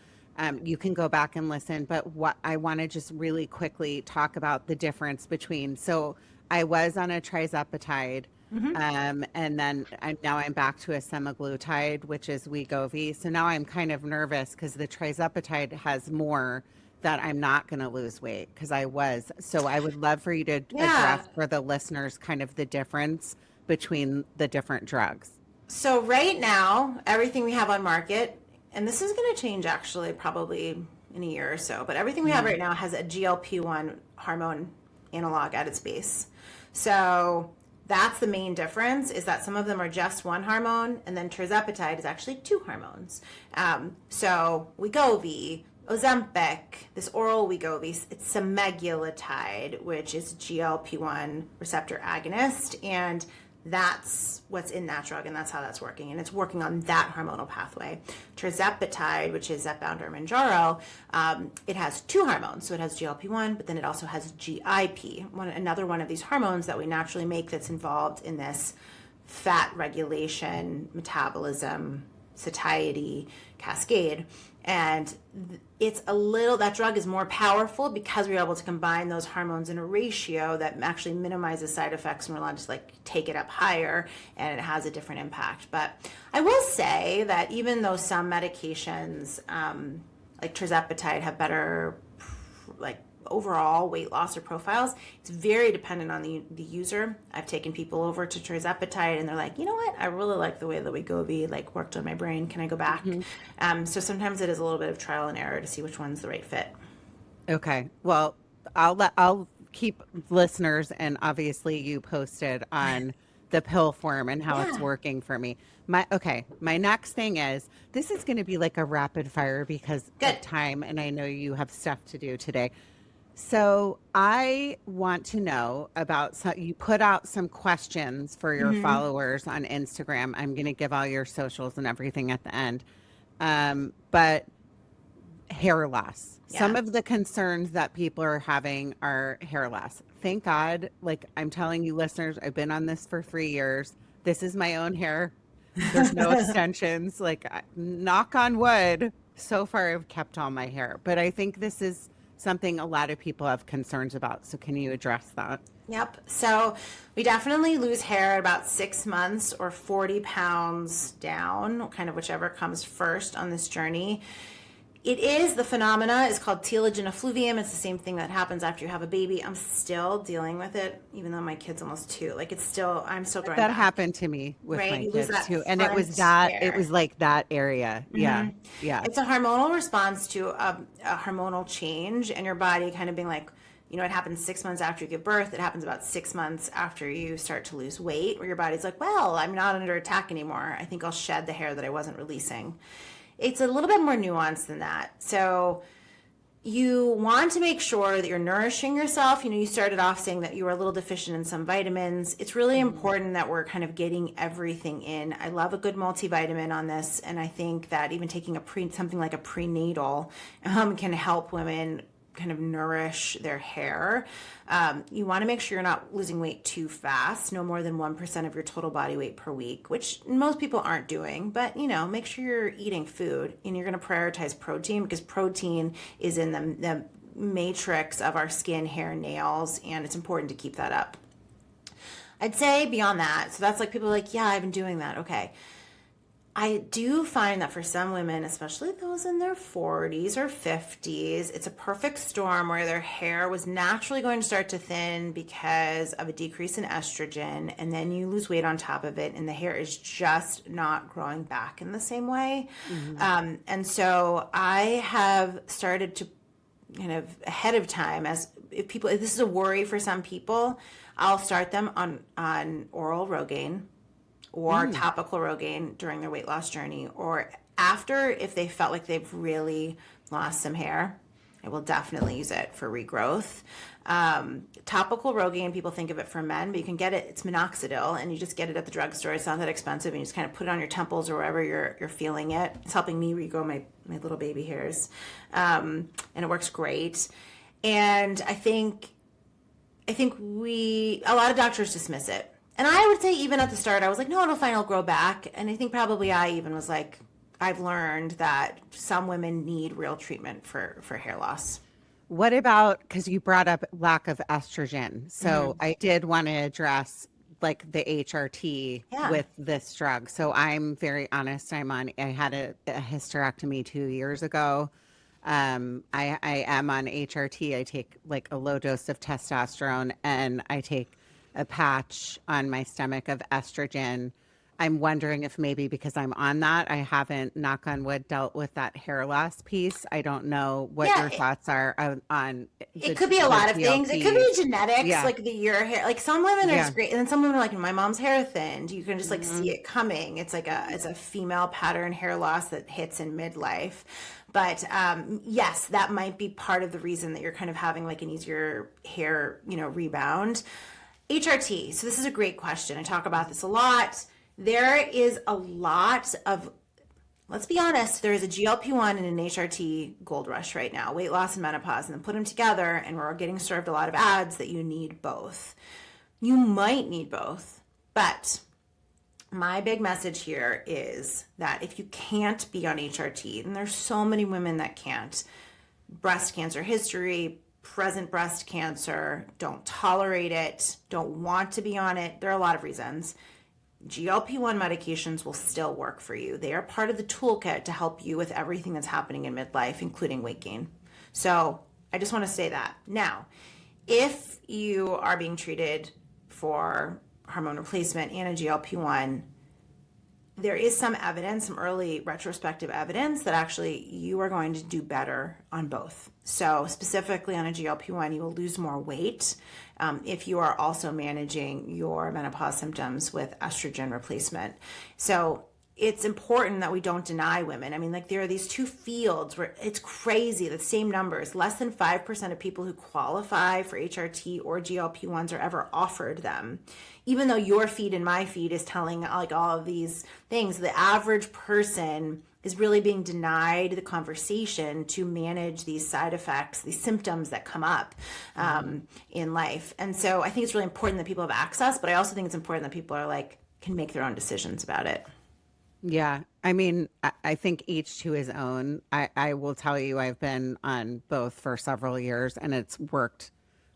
you can go back and listen. But what I want to just really quickly talk about the difference between, so I was on a Tirzepatide, and then now I'm back to a Semaglutide, which is Wegovy. So now I'm kind of nervous because the Tirzepatide has more that I'm not going to lose weight because I was. So I would love for you to address for the listeners kind of the difference between the different drugs. So right now, everything we have on market, and this is going to change actually probably in a year or so, but everything we have right now has a GLP-1 hormone analog at its base. So that's the main difference, is that some of them are just one hormone, and then Tirzepatide is actually 2 hormones. So Wegovy, Ozempic, this oral Wegovy, it's Semaglutide, which is GLP-1 receptor agonist, and that's what's in that drug, and that's how that's working. And it's working on that hormonal pathway. Tirzepatide, which is Zepbound or Mounjaro, it has 2 hormones. So it has GLP-1, but then it also has GIP, another one of these hormones that we naturally make that's involved in this fat regulation, metabolism, satiety cascade. And it's a little, that drug is more powerful because we're able to combine those hormones in a ratio that actually minimizes side effects, and we're allowed to like take it up higher, and it has a different impact. But I will say that even though some medications like Tirzepatide have better like overall weight loss or profiles, it's very dependent on the user. I've taken people over to Tirzepatide and they're like, you know what, I really like the way the Wegovy like worked on my brain. Can I go back? So sometimes it is a little bit of trial and error to see which one's the right fit. Okay. Well, I'll keep listeners and obviously you posted on the pill form and how it's working for me. My next thing is, this is going to be like a rapid fire because of time, and I know you have stuff to do today. So I want to know about, you put out some questions for your followers on Instagram. I'm going to give all your socials and everything at the end. But hair loss. Yeah. Some of the concerns that people are having are hair loss. Thank God, like I'm telling you listeners, I've been on this for 3 years. This is my own hair. There's no extensions. Like, knock on wood, so far I've kept all my hair. But I think this is something a lot of people have concerns about. So can you address that? Yep. So we definitely lose hair at about 6 months or 40 pounds down, kind of whichever comes first on this journey. It is, the phenomena is called telogen effluvium. It's the same thing that happens after you have a baby. I'm still dealing with it, even though my kid's almost 2. Like I'm still growing that back. Happened to me with right? my You kids too. And it was like that area. Yeah. Yeah. It's a hormonal response to a hormonal change, and your body kind of being like, you know, it happens 6 months after you give birth. It happens about 6 months after you start to lose weight, where your body's like, well, I'm not under attack anymore. I think I'll shed the hair that I wasn't releasing. It's a little bit more nuanced than that. So you want to make sure that you're nourishing yourself. You know, you started off saying that you were a little deficient in some vitamins. It's really important that we're kind of getting everything in. I love a good multivitamin on this. And I think that even taking something like a prenatal can help women kind of nourish their hair. You want to make sure you're not losing weight too fast, no more than 1% of your total body weight per week, which most people aren't doing. But, you know, make sure you're eating food, and you're going to prioritize protein, because protein is in the matrix of our skin, hair, nails, and it's important to keep that up. I'd say beyond that, so that's like people are like, yeah, I've been doing that. Okay. I do find that for some women, especially those in their 40s or 50s, it's a perfect storm where their hair was naturally going to start to thin because of a decrease in estrogen, and then you lose weight on top of it, and the hair is just not growing back in the same way. And so I have started to kind of ahead of time, if this is a worry for some people, I'll start them on oral Rogaine or topical Rogaine during their weight loss journey, or after, if they felt like they've really lost some hair, I will definitely use it for regrowth. Topical Rogaine, people think of it for men, but you can get it, it's minoxidil, and you just get it at the drugstore. It's not that expensive, and you just kind of put it on your temples or wherever you're feeling it. It's helping me regrow my little baby hairs, and it works great. And I think a lot of doctors dismiss it. And I would say even at the start, I was like, no, it'll fine, it'll grow back. And I think probably I even was like, I've learned that some women need real treatment for hair loss. What about, because you brought up lack of estrogen. So I did want to address like the HRT with this drug. So I'm very honest. I had a hysterectomy 2 years ago. I am on HRT. I take like a low dose of testosterone, and I take a patch on my stomach of estrogen. I'm wondering if maybe because I'm on that, I haven't, knock on wood, dealt with that hair loss piece. I don't know what your thoughts are on it. Could be a lot of things. It could be genetics, like your hair. Like some women are great, and then some women are like, my mom's hair thinned. You can just like see it coming. It's like it's a female pattern hair loss that hits in midlife. But yes, that might be part of the reason that you're kind of having like an easier hair, rebound. HRT. So this is a great question. I talk about this a lot. There is a lot of, let's be honest, there is a GLP-1 and an HRT gold rush right now, weight loss and menopause, and then put them together, and we're getting served a lot of ads that you need both. You might need both, but my big message here is that if you can't be on HRT, and there's so many women that can't, breast cancer history, present breast cancer, don't tolerate it, don't want to be on it. There are a lot of reasons. GLP-1 medications will still work for you. They are part of the toolkit to help you with everything that's happening in midlife, including weight gain. So I just want to say that. Now, if you are being treated for hormone replacement and a GLP-1, there is some evidence, some early retrospective evidence that actually you are going to do better on both. So specifically on a GLP-1, you will lose more weight if you are also managing your menopause symptoms with estrogen replacement. So it's important that we don't deny women. I mean, like there are these two fields where it's crazy, the same numbers. Less than 5% of people who qualify for HRT or GLP-1s are ever offered them. Even though your feed and my feed is telling like all of these things, the average person is really being denied the conversation to manage these side effects, these symptoms that come up in life. And so I think it's really important that people have access, but I also think it's important that people are like, can make their own decisions about it. Yeah. I mean, I think each to his own. I will tell you, I've been on both for several years and it's worked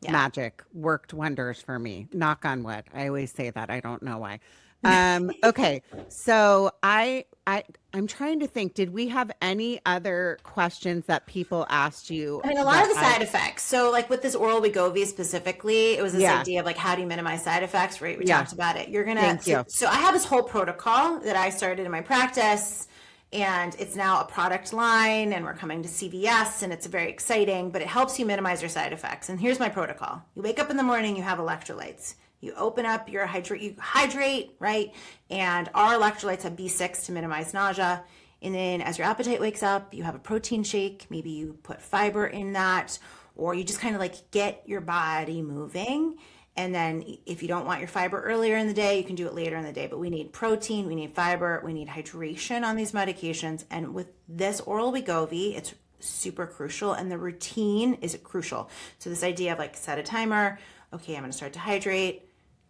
magic, worked wonders for me. Knock on wood. I always say that. I don't know why. Okay. So I'm trying to think, did we have any other questions that people asked you? I mean, a lot of the side effects. So like with this oral Wegovy specifically, it was this idea of like, how do you minimize side effects, right? We talked about it. You're going to, so I have this whole protocol that I started in my practice and it's now a product line and we're coming to CVS and it's very exciting, but it helps you minimize your side effects. And here's my protocol. You wake up in the morning, you have electrolytes. You open up your you hydrate, right? And our electrolytes have B6 to minimize nausea. And then as your appetite wakes up, you have a protein shake. Maybe you put fiber in that, or you just kind of like get your body moving. And then if you don't want your fiber earlier in the day, you can do it later in the day. But we need protein, we need fiber, we need hydration on these medications. And with this oral Wegovy, it's super crucial. And the routine is crucial. So this idea of like set a timer. Okay, I'm going to start to hydrate.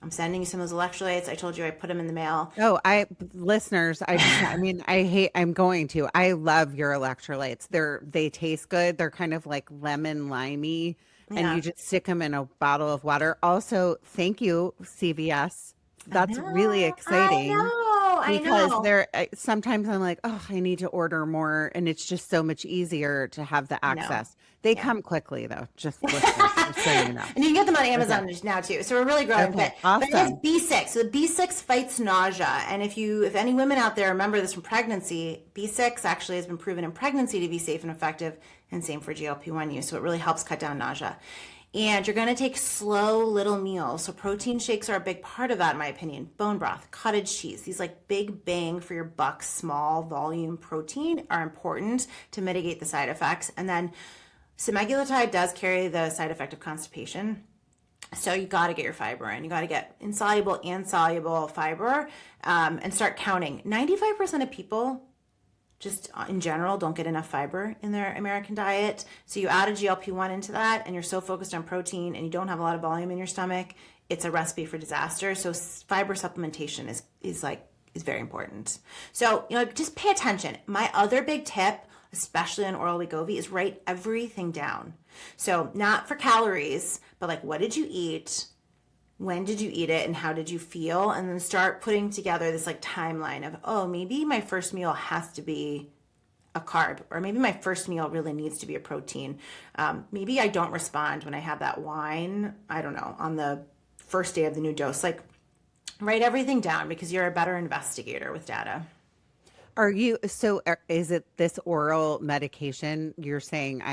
I'm sending you some of those electrolytes. I told you I put them in the mail. Oh, listeners, I'm going to. I love your electrolytes. They taste good. They're kind of like lemon limey and you just stick them in a bottle of water. Also, thank you, CVS. That's really exciting. I know. Sometimes I'm like, oh, I need to order more. And it's just so much easier to have the access. They come quickly though, just listeners, just so you know. And you can get them on Amazon now too. So we're really growing. Awesome. But it's B6. So the B6 fights nausea. And if any women out there remember this from pregnancy, B6 actually has been proven in pregnancy to be safe and effective, and same for GLP-1 use. So it really helps cut down nausea. And you're going to take slow little meals. So protein shakes are a big part of that, in my opinion. Bone broth, cottage cheese, these like big bang for your buck, small volume protein are important to mitigate the side effects. And then Semaglutide does carry the side effect of constipation. So you got to get your fiber in. You got to get insoluble and soluble fiber and start counting. 95% of people just in general don't get enough fiber in their American diet. So you add a GLP-1 into that and you're so focused on protein and you don't have a lot of volume in your stomach, it's a recipe for disaster. So fiber supplementation is very important. So, just pay attention. My other big tip, especially on oral Wegovy, is write everything down. So not for calories, but like, what did you eat? When did you eat it and how did you feel? And then start putting together this like timeline of, oh, maybe my first meal has to be a carb, or maybe my first meal really needs to be a protein. Maybe I don't respond when I have that wine, I don't know, on the first day of the new dose. Like, write everything down because you're a better investigator with data. Is it this oral medication you're saying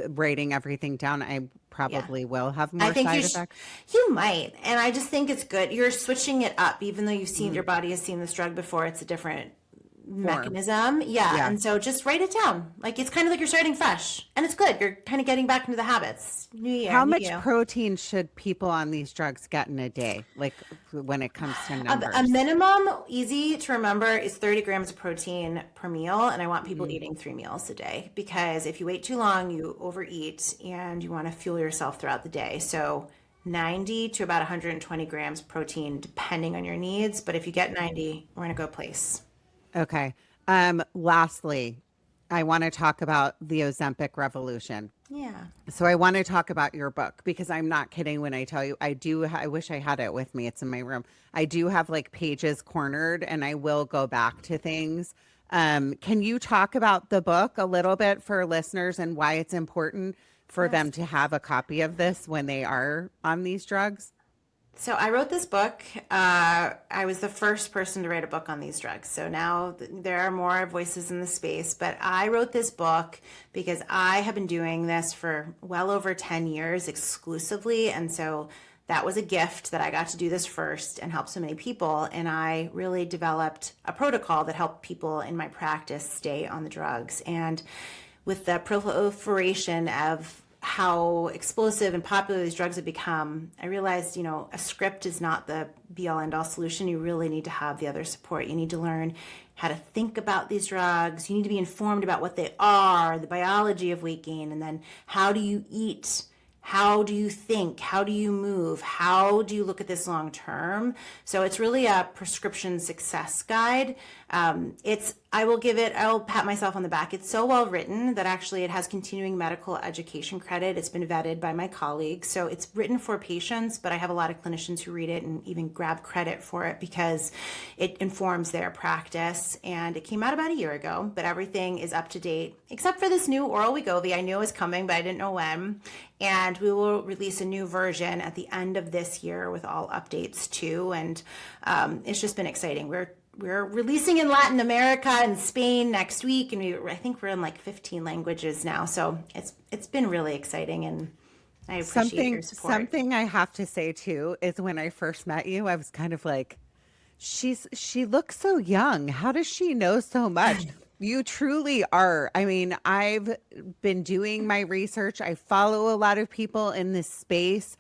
writing everything down, I probably will have more side effects? You might. And I just think it's good. You're switching it up, even though your body has seen this drug before. It's a different mechanism. Yeah. And so just write it down. Like, it's kind of like you're starting fresh and it's good. You're kind of getting back into the habits. New year. How much protein should people on these drugs get in a day? Like when it comes to numbers? A minimum, easy to remember, is 30 grams of protein per meal. And I want people eating 3 meals a day, because if you wait too long, you overeat and you want to fuel yourself throughout the day. So 90 to about 120 grams protein, depending on your needs. But if you get 90, we're in a good place. Okay. Lastly, I want to talk about the Ozempic revolution. Yeah. So I want to talk about your book because I'm not kidding when I tell you I wish I had it with me. It's in my room. I do have like pages cornered and I will go back to things. Can you talk about the book a little bit for listeners and why it's important for them to have a copy of this when they are on these drugs? So I wrote this book. I was the first person to write a book on these drugs. So now there are more voices in the space, but I wrote this book because I have been doing this for well over 10 years exclusively. And so that was a gift that I got to do this first and help so many people. And I really developed a protocol that helped people in my practice stay on the drugs. And with the proliferation of how explosive and popular these drugs have become, I realized, a script is not the be all end all solution. You really need to have the other support. You need to learn how to think about these drugs. You need to be informed about what they are, the biology of weight gain, and then how do you eat? How do you think? How do you move? How do you look at this long term? So it's really a prescription success guide. I'll pat myself on the back. It's so well written that actually it has continuing medical education credit. It's been vetted by my colleagues. So it's written for patients, but I have a lot of clinicians who read it and even grab credit for it because it informs their practice. And it came out about a year ago, but everything is up to date except for this new oral Wegovy. I knew it was coming, but I didn't know when. And we will release a new version at the end of this year with all updates too. And it's just been exciting. We're releasing in Latin America and Spain next week, and I think we're in like 15 languages now. So it's been really exciting, and I appreciate your support. Something I have to say too is when I first met you, I was kind of like, she looks so young. How does she know so much? You truly are. I mean, I've been doing my research. I follow a lot of people in this space.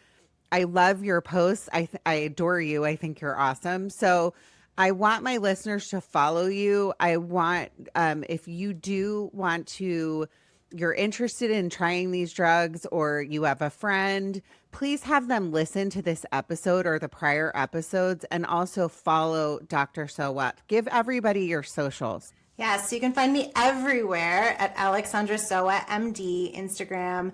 I love your posts. I adore you. I think you're awesome. So I want my listeners to follow you. I want, if you do want to, you're interested in trying these drugs or you have a friend, please have them listen to this episode or the prior episodes and also follow Dr. Sowa. Give everybody your socials. Yeah, so you can find me everywhere at Alexandra Sowa, MD, Instagram,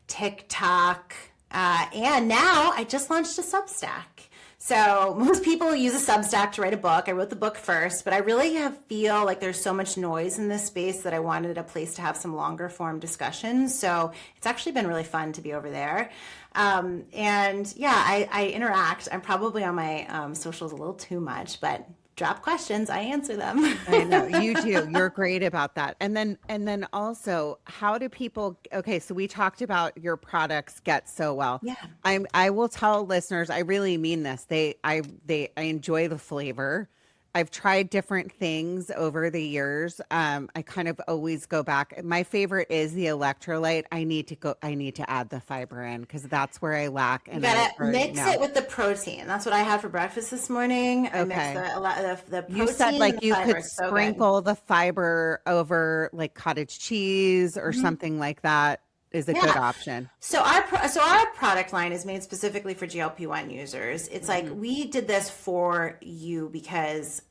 TikTok, and now I just launched a Substack. So most people use a Substack to write a book. I wrote the book first, but I really feel like there's so much noise in this space that I wanted a place to have some longer form discussions. So it's actually been really fun to be over there. And yeah, I interact. I'm probably on my socials a little too much, but drop questions, I answer them. I know you do. You're great about that. And then also, how do people, okay, so we talked about your products get so well. Yeah. I will tell listeners, I really mean this. I enjoy the flavor. I've tried different things over the years. I kind of always go back. My favorite is the electrolyte. I need to add the fiber in because that's where I lack. And you gotta mix it with the protein. That's what I had for breakfast this morning. I mixed the protein. You said like you could so sprinkle the fiber over like cottage cheese or something like that. Is a good option. So our product line is made specifically for GLP-1 users. It's like we did this for you because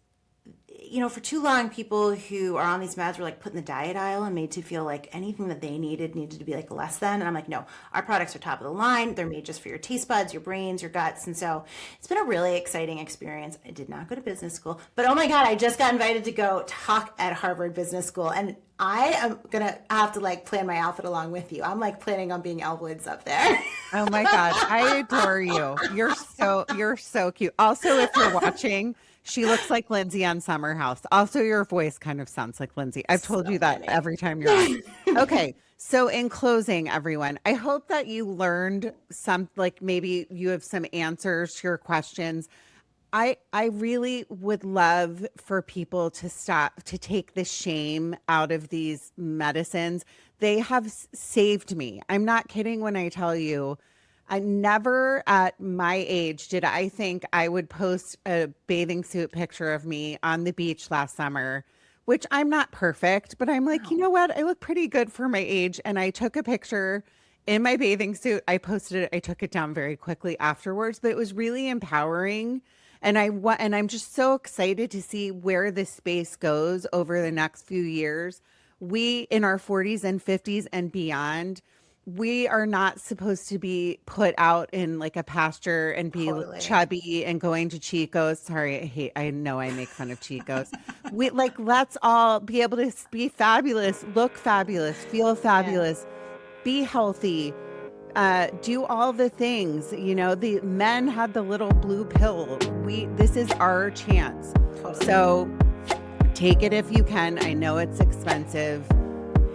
for too long, people who are on these meds were like put in the diet aisle and made to feel like anything that they needed to be like less than. And I'm like, no, our products are top of the line. They're made just for your taste buds, your brains, your guts. And so it's been a really exciting experience. I did not go to business school, but oh my God, I just got invited to go talk at Harvard Business School. And I am going to have to like plan my outfit along with you. I'm like planning on being Elle Woods up there. Oh my God. I adore you. You're so cute. Also, if you're watching, she looks like Lindsay on Summer House. Also, your voice kind of sounds like Lindsay. I've told you that every time you're on. Okay. So in closing, everyone, I hope that you learned like maybe you have some answers to your questions. I really would love for people to stop, to take the shame out of these medicines. They have saved me. I'm not kidding when I tell you, I never at my age did I think I would post a bathing suit picture of me on the beach last summer, which I'm not perfect, but I'm like, you know what? I look pretty good for my age. And I took a picture in my bathing suit. I posted it. I took it down very quickly afterwards, but it was really empowering. And I'm just so excited to see where this space goes over the next few years. We in our 40s and 50s and beyond, we are not supposed to be put out in like a pasture and be Totally. chubby and going to Chico's. Sorry, I know I make fun of Chico's. We like, let's all be able to be fabulous, look fabulous, feel fabulous, be healthy, do all the things. You know, the men had the little blue pill. This is our chance. Totally. So take it if you can. I know it's expensive.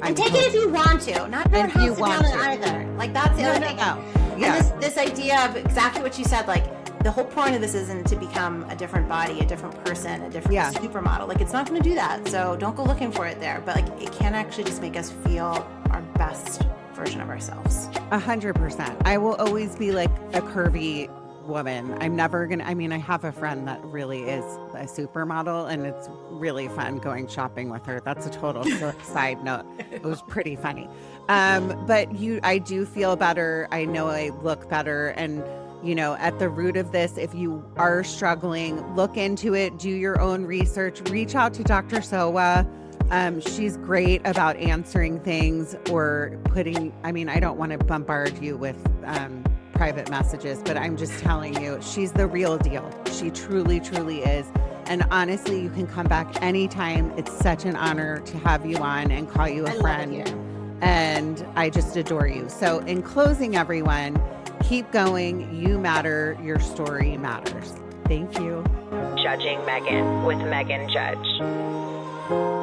And take it if you want to. Not everyone If you has to want down it to. either. Like, that's the other thing. Yeah. And this idea of exactly what you said, like, the whole point of this isn't to become a different body, a different person, a different supermodel. Like, it's not going to do that. So don't go looking for it there. But, like, it can actually just make us feel our best version of ourselves. 100%. I will always be like a curvy woman. I'm never gonna, I mean, I have a friend that really is a supermodel, and it's really fun going shopping with her. That's a total side note. It was pretty funny. But I do feel better. I know I look better. And, you know, at the root of this, if you are struggling, look into it, do your own research, reach out to Dr. Sowa. She's great about answering things or I don't want to bombard you with, private messages, but I'm just telling you, she's the real deal. She truly, truly is. And honestly, you can come back anytime. It's such an honor to have you on and call you a friend. And I just adore you. So in closing, everyone, keep going. You matter. Your story matters. Thank you. Judging Meghan with Meghan Judge.